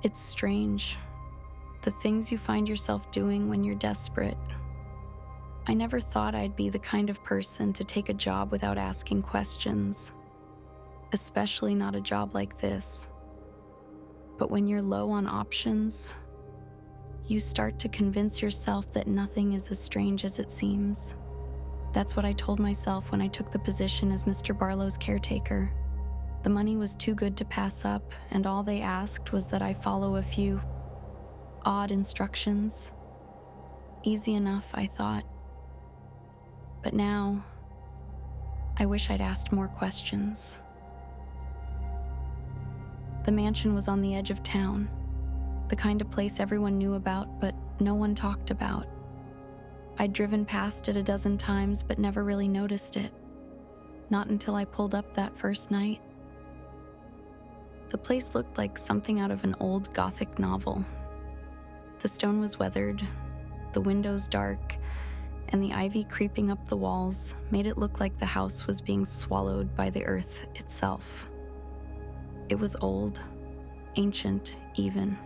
It's strange, the things you find yourself doing when you're desperate. I never thought I'd be the kind of person to take a job without asking questions, especially not a job like this. But when you're low on options, you start to convince yourself that nothing is as strange as it seems. That's what I told myself when I took the position as Mr. Barlow's caretaker. The money was too good to pass up, and all they asked was that I follow a few odd instructions. Easy enough, I thought. But now, I wish I'd asked more questions. The mansion was on the edge of town, the kind of place everyone knew about, but no one talked about. I'd driven past it a dozen times, but never really noticed it. Not until I pulled up that first night. The place looked like something out of an old Gothic novel. The stone was weathered, the windows dark, and the ivy creeping up the walls made it look like the house was being swallowed by the earth itself. It was old, ancient even.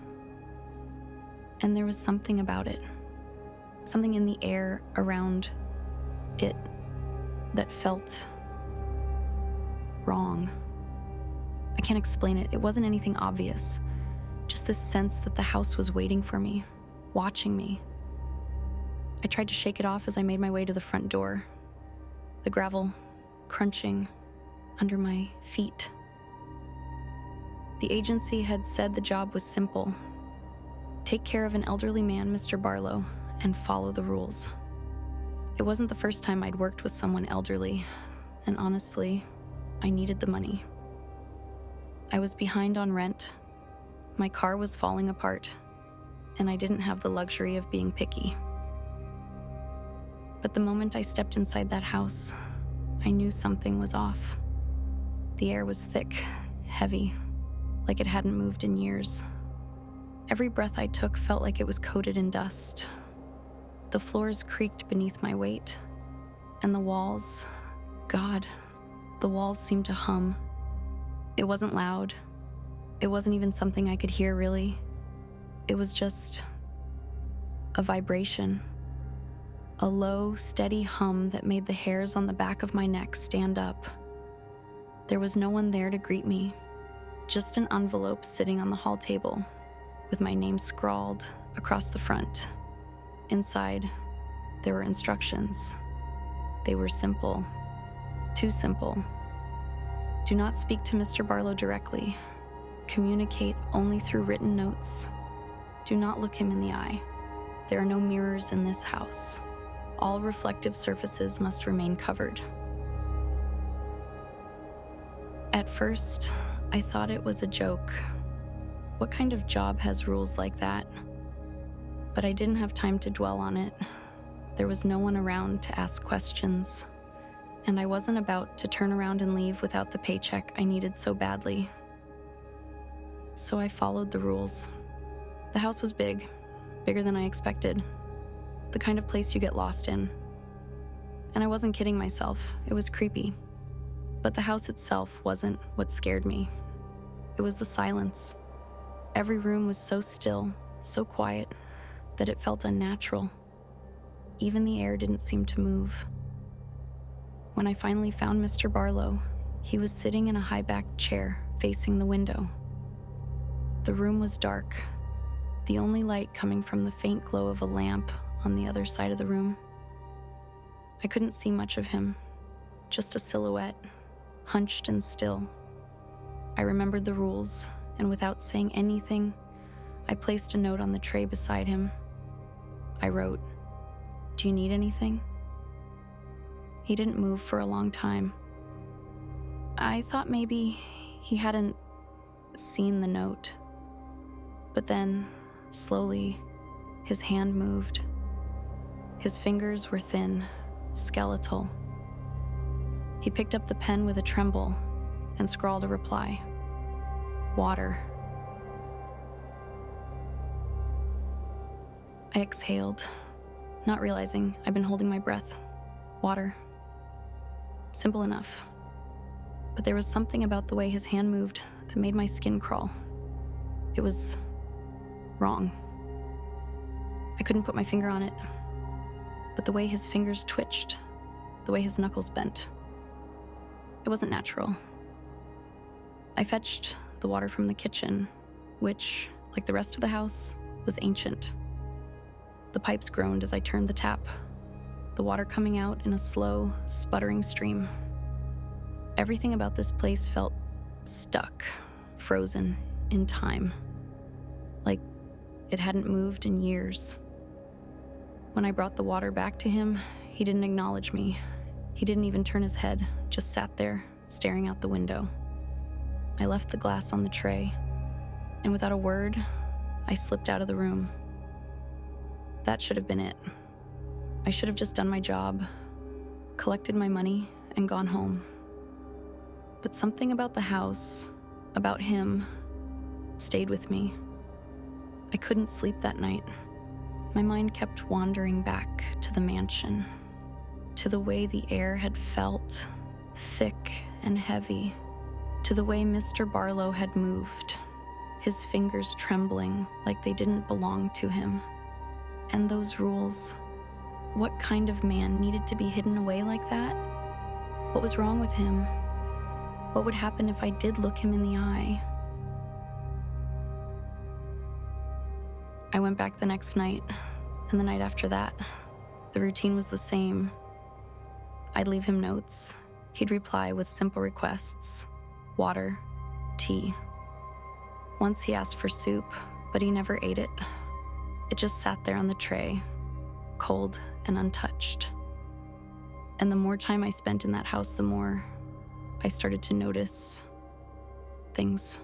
And there was something about it, something in the air around it that felt wrong. I can't explain it. It wasn't anything obvious. Just this sense that the house was waiting for me, watching me. I tried to shake it off as I made my way to the front door, the gravel crunching under my feet. The agency had said the job was simple. Take care of an elderly man, Mr. Barlow, and follow the rules. It wasn't the first time I'd worked with someone elderly, and honestly, I needed the money. I was behind on rent, my car was falling apart, and I didn't have the luxury of being picky. But the moment I stepped inside that house, I knew something was off. The air was thick, heavy, like it hadn't moved in years. Every breath I took felt like it was coated in dust. The floors creaked beneath my weight, and the walls, God, the walls seemed to hum. It wasn't loud. It wasn't even something I could hear, really. It was just a vibration. A low, steady hum that made the hairs on the back of my neck stand up. There was no one there to greet me, just an envelope sitting on the hall table, with my name scrawled across the front. Inside, there were instructions. They were simple, too simple. Do not speak to Mr. Barlow directly. Communicate only through written notes. Do not look him in the eye. There are no mirrors in this house. All reflective surfaces must remain covered. At first, I thought it was a joke. What kind of job has rules like that? But I didn't have time to dwell on it. There was no one around to ask questions, and I wasn't about to turn around and leave without the paycheck I needed so badly. So I followed the rules. The house was big, bigger than I expected. The kind of place you get lost in. And I wasn't kidding myself, it was creepy. But the house itself wasn't what scared me. It was the silence. Every room was so still, so quiet, that it felt unnatural. Even the air didn't seem to move. When I finally found Mr. Barlow, he was sitting in a high-backed chair facing the window. The room was dark, the only light coming from the faint glow of a lamp on the other side of the room. I couldn't see much of him, just a silhouette, hunched and still. I remembered the rules, and without saying anything, I placed a note on the tray beside him. I wrote, "Do you need anything?" He didn't move for a long time. I thought maybe he hadn't seen the note. But then, slowly, his hand moved. His fingers were thin, skeletal. He picked up the pen with a tremble and scrawled a reply. Water. I exhaled, not realizing I'd been holding my breath. Water. Simple enough. But there was something about the way his hand moved that made my skin crawl. It was wrong. I couldn't put my finger on it, but the way his fingers twitched, the way his knuckles bent, it wasn't natural. I fetched the water from the kitchen, which, like the rest of the house, was ancient. The pipes groaned as I turned the tap, the water coming out in a slow, sputtering stream. Everything about this place felt stuck, frozen in time, like it hadn't moved in years. When I brought the water back to him, he didn't acknowledge me. He didn't even turn his head, just sat there, staring out the window. I left the glass on the tray, and without a word, I slipped out of the room. That should have been it. I should have just done my job, collected my money, and gone home. But something about the house, about him, stayed with me. I couldn't sleep that night. My mind kept wandering back to the mansion, to the way the air had felt, thick and heavy, to the way Mr. Barlow had moved, his fingers trembling like they didn't belong to him. And those rules, what kind of man needed to be hidden away like that? What was wrong with him? What would happen if I did look him in the eye? I went back the next night, and the night after that. The routine was the same. I'd leave him notes. He'd reply with simple requests: water, tea. Once he asked for soup, but he never ate it. It just sat there on the tray, cold and untouched. And the more time I spent in that house, the more I started to notice things.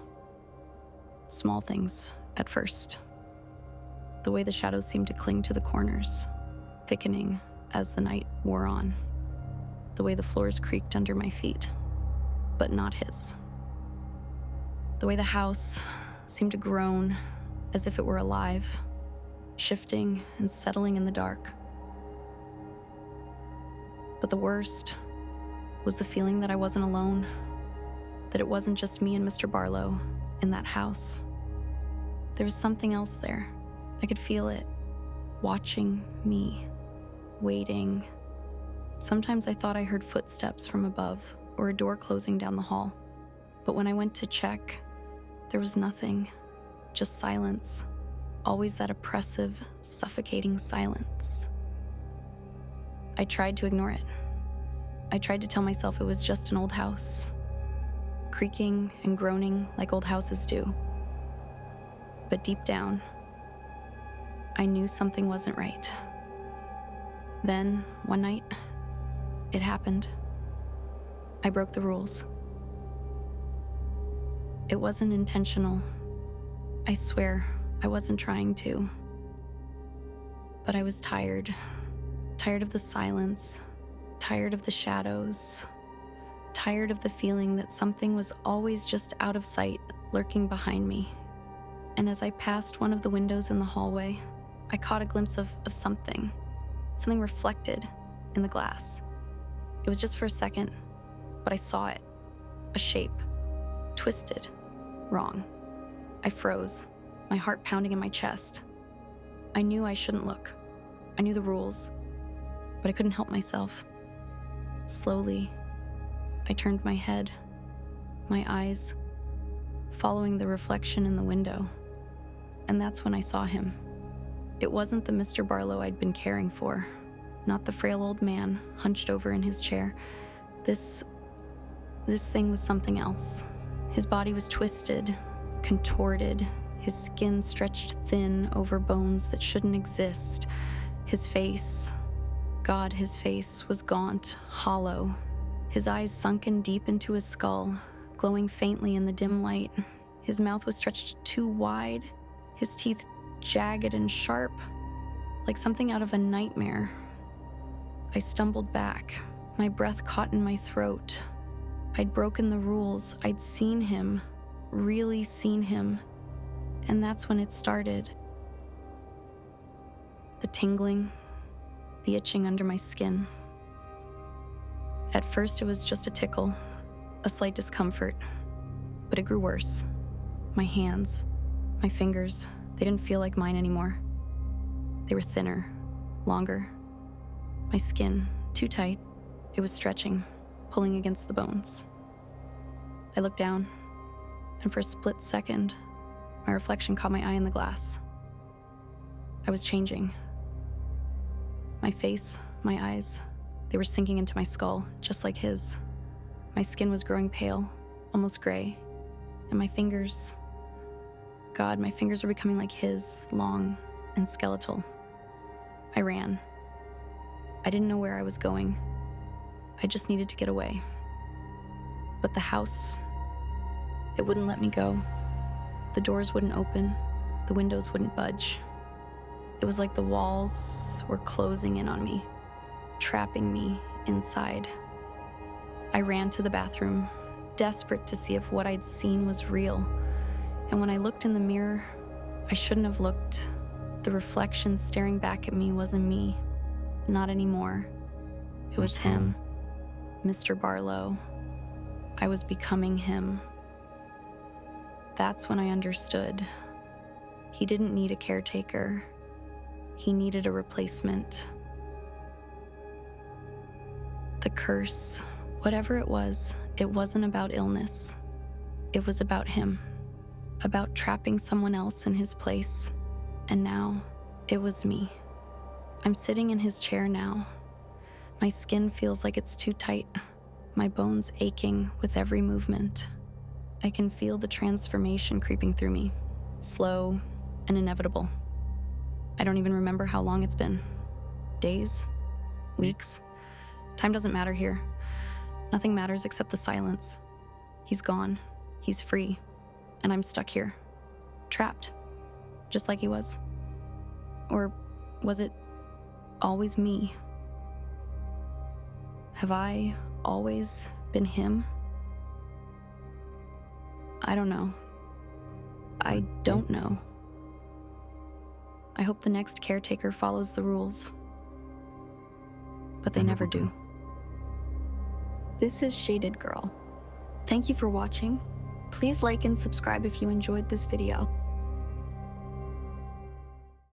Small things at first. The way the shadows seemed to cling to the corners, thickening as the night wore on. The way the floors creaked under my feet, but not his. The way the house seemed to groan as if it were alive, shifting and settling in the dark. But the worst was the feeling that I wasn't alone, that it wasn't just me and Mr. Barlow in that house. There was something else there. I could feel it, watching me, waiting. Sometimes I thought I heard footsteps from above or a door closing down the hall. But when I went to check, there was nothing, just silence. Always that oppressive, suffocating silence. I tried to ignore it. I tried to tell myself it was just an old house, creaking and groaning like old houses do. But deep down, I knew something wasn't right. Then, one night, it happened. I broke the rules. It wasn't intentional. I swear, I wasn't trying to. But I was tired. Tired of the silence. Tired of the shadows. Tired of the feeling that something was always just out of sight, lurking behind me. And as I passed one of the windows in the hallway, I caught a glimpse of something reflected in the glass. It was just for a second, but I saw it. A shape. Twisted. Wrong. I froze, my heart pounding in my chest. I knew I shouldn't look. I knew the rules, but I couldn't help myself. Slowly, I turned my head, my eyes, following the reflection in the window. And that's when I saw him. It wasn't the Mr. Barlow I'd been caring for, not the frail old man hunched over in his chair. This thing was something else. His body was twisted, contorted, his skin stretched thin over bones that shouldn't exist. His face, God, his face was gaunt, hollow, his eyes sunken deep into his skull, glowing faintly in the dim light. His mouth was stretched too wide, his teeth jagged and sharp, like something out of a nightmare. I stumbled back, my breath caught in my throat. I'd broken the rules. I'd seen him, really seen him. And that's when it started. The tingling, the itching under my skin. At first, it was just a tickle, a slight discomfort, but it grew worse. My hands, my fingers, They didn't feel like mine anymore. They were thinner, longer. My skin, too tight. It was stretching, pulling against the bones. I looked down, and for a split second, my reflection caught my eye in the glass. I was changing. My face, my eyes, they were sinking into my skull, just like his. My skin was growing pale, almost gray, and my fingers, God, my fingers were becoming like his, long and skeletal. I ran. I didn't know where I was going. I just needed to get away. But the house, it wouldn't let me go. The doors wouldn't open. The windows wouldn't budge. It was like the walls were closing in on me, trapping me inside. I ran to the bathroom, desperate to see if what I'd seen was real. And when I looked in the mirror, I shouldn't have looked. The reflection staring back at me wasn't me. Not anymore. It was him, Mr. Barlow. I was becoming him. That's when I understood. He didn't need a caretaker. He needed a replacement. The curse, whatever it wasn't about illness. It was about him, about trapping someone else in his place. And now, it was me. I'm sitting in his chair now. My skin feels like it's too tight, my bones aching with every movement. I can feel the transformation creeping through me, slow and inevitable. I don't even remember how long it's been. Days? Weeks? Time doesn't matter here. Nothing matters except the silence. He's gone. He's free. And I'm stuck here. Trapped. Just like he was. Or was it always me? Have I always been him? I don't know. I don't know. I hope the next caretaker follows the rules. But they never do. This is Shaded Girl. Thank you for watching. Please like and subscribe if you enjoyed this video.